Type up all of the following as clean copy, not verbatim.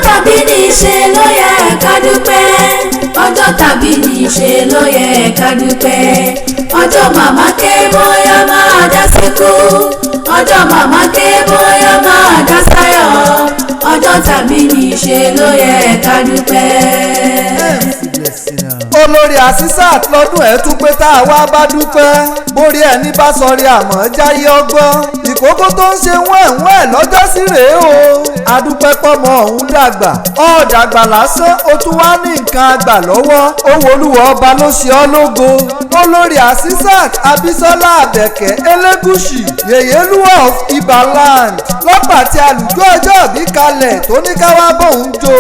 tàbí ní ṣe ló yẹ ká dúpẹ́ ọjọ́ tàbí ní ṣe ló yẹ ká dúpẹ́ ọjọ́ màmá ké bóyá máa dá síkú ọjọ́ màmá ké bóyá máa dá sáyọ̀ ọjọ́ tàbí ní ṣe ló yẹ ká dúpẹ́. Olori Azeezat lọ́dún ẹ̀ tún pé tá a wá bá dúpẹ́ borí ẹni bá sọrí àmọ́ jáyé ọgbọ́n ìkókó tó ń ṣe wẹ́ẹ̀wẹ́ lọ́jọ́ sí rèé o adúpẹ́ pọ́mọ ọ̀hún dàgbà ọ̀dàgbà lásán ó tún wá ní nǹkan àgbà lọ́wọ́ owó olúwa ọba ló ṣe ọ́ lógo Olori Azeezat Abisola Abẹ́kẹ́ Elegushi yèyélúwà of Ibaland lọ́pàá tí àlùjọ ọjọ́ ìbí kalẹ̀ tó ní káwá bóun jó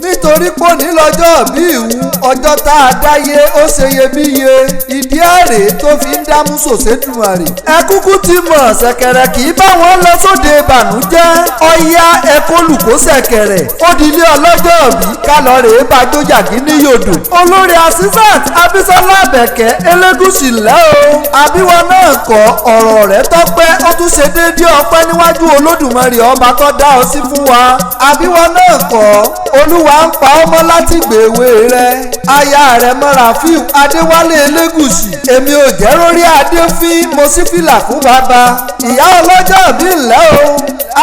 nítorí pò ní lọ́jọ́ ìbí ìhun ọjọ́ tá a dáyé ó ṣe iyebíye ìdí àrè tó fi ń dámú sòṣèdùmarè ẹ kúkú ti mọ̀ ṣẹ̀kẹ̀rẹ̀ kì í bá wọn lọ sóde ìbànújẹ́ ọ̀yá ẹ̀kọ́ lùkó ṣẹ̀kẹ̀rẹ̀ ó di ilé ọlọ́jọ́ ìbí kálọ̀ rèé bá jójàgí ní yòdò Olori Azeezat Abisola Abẹ́kẹ́ Elegushi lẹ́ o àbíwọ náà kọ́ ọ̀rọ̀ rẹ̀ tọ́pẹ́ ó tún ṣe déédéé ọpẹ́ níwájú Olódùmarè ọba tó dá ọ sí fún wa àbíwọ náà kọ́ olúwa ń pa ọmọ láti gbèwé rẹ̀ aya rẹ̀ mọ́ Rafiu Adéwálé Elegushi èmi ò jẹ́ rórí adé fín mo sì fìlà fún bàbá ìyá ọlọ́jọ́ ìbí ńlẹ́ o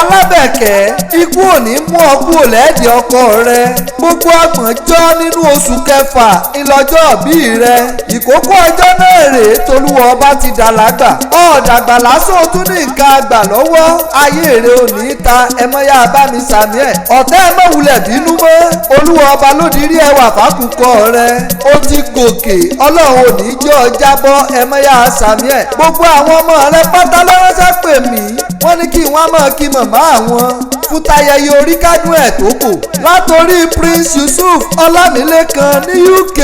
Alábẹ̀kẹ́ ikú ò ní mú ọ kúrò lẹ́ẹ̀dì ọkọ rẹ gbogbo ọgbọ̀njọ́ nínú oṣù kẹfà ìlọ́jọ́ ìbí rẹ ìkókó ọjọ́ náà rèé tolúwa ọba ti dàlágbà ọ̀dàgbà lásán ó tún ní nǹkan àgbà lọ́wọ́ ayé rẹ ò ní ta ẹmọ́yá bá mi sàmì ẹ̀ ọ̀tá ẹ mọ̀ wulẹ̀ bínú mọ́ olúwa ọba ló dirí ẹwà fákùkọ rẹ ó ti gòkè ọlọ́run ò ní jẹ́ ọ jábọ́ ẹmọ́yá sàmì ẹ̀ gbogbo àwọn ọmọ rẹ pátá lọ́rọ́sẹ́ pè mí wọ́n ní kí wọ́n máa kí màmá àwọn fún tayẹyẹ orí kádùn ẹ̀ tó kò látòrí Prince Yusuf Ọlámilékan ní UK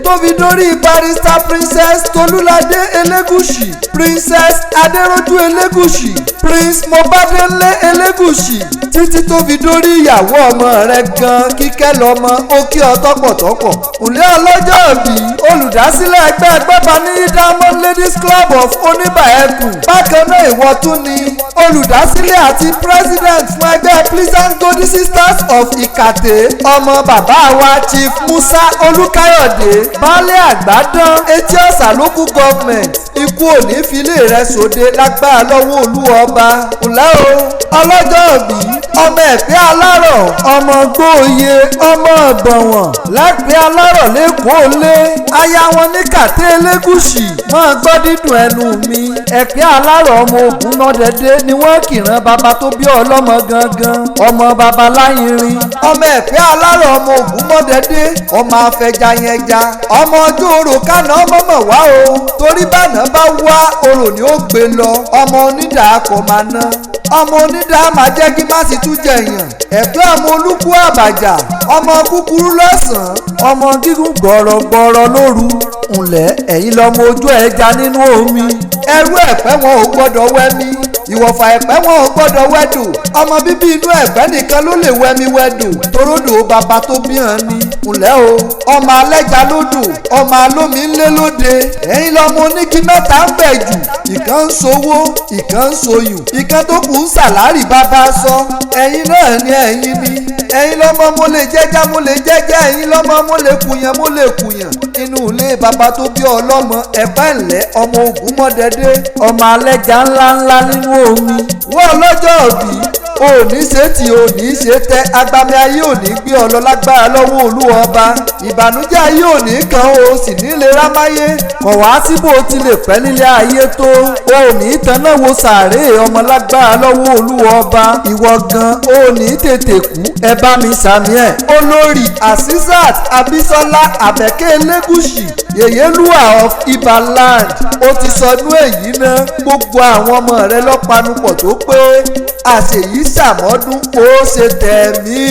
tó fi dórí barrister Princess Tolúládé Elegushi Princess Adéròjú Elegushi Prince Mobadele Elegushi títí tó fi dórí ìyàwó ọmọ rẹ gan Kíkẹ́ lọ́mọ ó kí ọ tọkọtọkọ òlé ọlọ́jọ́ òbí olùdásílẹ̀ ẹgbẹ́ ẹgbẹ́ba ní Diamond Ladies Club of Oníbàẹ́kù bákan náà ìwọ tún ni olùdásílẹ̀ àti president fún ẹgbẹ́ Pleasant Golden Sisters of Ikate ọmọ bàbá wa Chief Musa Olúkáyọ̀dé baálé àgbàdàn etí ọ̀sà local government ikú òní filé rẹ̀ sóde lágbára lọ́wọ́ olúwa ọba ǹlẹ́ o ọlọ́jọ́ òbí ọmọ ẹ̀pẹ́ alárọ̀ ọmọ gbóòye ọmọ ọ̀gbọ̀nwọ̀n lápẹ́ alárọ̀ lẹ́kọ̀ọ́ lé aya wọn ní Kàtẹ́ Elegushi máa gbọ́ dídùn ẹnu mi ẹ̀pẹ́ alárọ̀ ọmọ ogun náà dẹ́dẹ́ ni wọ́n kìran bàbá tó bí ọlọ́mọ gangan ọmọ bàbá láyìnrín ọmọ ẹ̀pẹ́ alárọ̀ ọmọ ogun mọ́dẹ́dẹ́ ọmọ afẹja yẹn ja ọmọ ọjọ́ orò kánà ọmọ mọ̀ wá o torí bàná bá wá orò ni ó gbé lọ ọmọ onídàá kò máa ná ọmọ onídàá máa jẹ́ kí má sì tún jẹ̀yàn ẹ̀pẹ́ ọmọ olúkú àbàjá ọmọ kúkúrú lọ́sàn-án ọmọ gígùn gbọ̀rọ̀gbọ̀rọ̀ lóru ǹlẹ́ ẹ̀yin lọ́mọ ojú ẹja nínú omi ẹrú ẹ̀pẹ́ wọn ò gbọ́dọ̀ wẹ́mí ìwọ̀fà ẹ̀pẹ́ wọn ò gbọ́dọ̀ wẹ́dò ọmọ bíbí inú ẹ̀pẹ́ nìkan ló lè wẹ́mí wẹ́dò toródò bàbá tó bí hàn ní ǹlẹ́ o ọmọ alẹ́ja lódò ọmọ alómi ńlẹ́ lóde ẹ̀yin lọ́mọ oníkí mẹ́ta ń bẹ̀ jù ìkan ń sowó ìkan ń soyùn ìkan tó kù ń sàlárì bàbá sọ ẹ̀yin náà ni ẹ̀yin ni ẹ̀yin lọ́mọ mo lè jẹ́já mo lè jẹ́já ẹ̀yin lọ́mọ mo lè kùyàn mo lè kùyàn inú ilé bàbá tó bí ọlọ́mọ ẹ̀pẹ́ ńlẹ́ ọmọ ògún mọ́dẹ́dẹ́ ọmọ alẹ́ja ńláńlá nínú omi wọ́n lọ́jọ́ òbí òní ṣe tí òní ṣe tẹ agbami ayé òní gbé ọ lọ lágbára lọ́wọ́ olúwa ọba ìbànújẹ́ ayé òní kan o sì nílé rámáyé kọ̀ wá sí bó ti lè pẹ́ nílé ayé tó òní tanná wo sàárè ọmọ lágbára lọ́wọ́ olúwa ọba ìwọ gan òní tètè kú ẹ bá mi sàmì ẹ̀ Olori Azeezat Abisola Abẹ́kẹ́ Elegushi yèyélúwà of Ibaland ó ti sọdún èyí ná gbogbo àwọn ọmọ rẹ lọ́panupọ̀ tó pé àṣèyí ṣàmọ́dún ó ṣe tẹ̀mí.